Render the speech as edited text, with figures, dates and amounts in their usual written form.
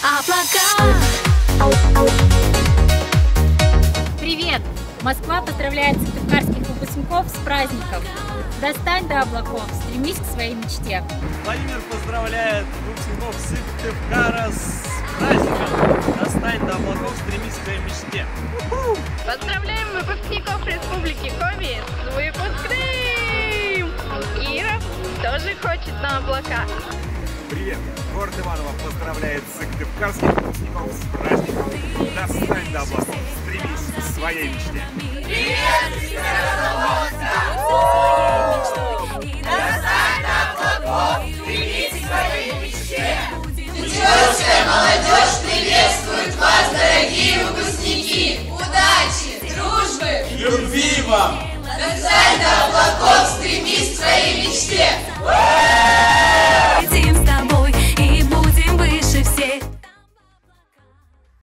Облака. Привет! Москва поздравляет сыктывкарских выпускников с праздником! Достань до облаков, стремись к своей мечте! Владимир поздравляет выпускников Сыктывкара с праздником! Достань до облаков, стремись к своей мечте! Поздравляем выпускников Республики Коми с выпускным! Ира тоже хочет на облака. Привет! Город Иваново поздравляет сыктывкарских выпускников с праздником! Достань до облаков, стремись к своей мечте! Привет, достань до облаков, стремись к своей мечте! Петербургская молодежь приветствует вас, дорогие выпускники! Удачи, дружбы, Любви вам! достань до облаков, стремись к своей мечте!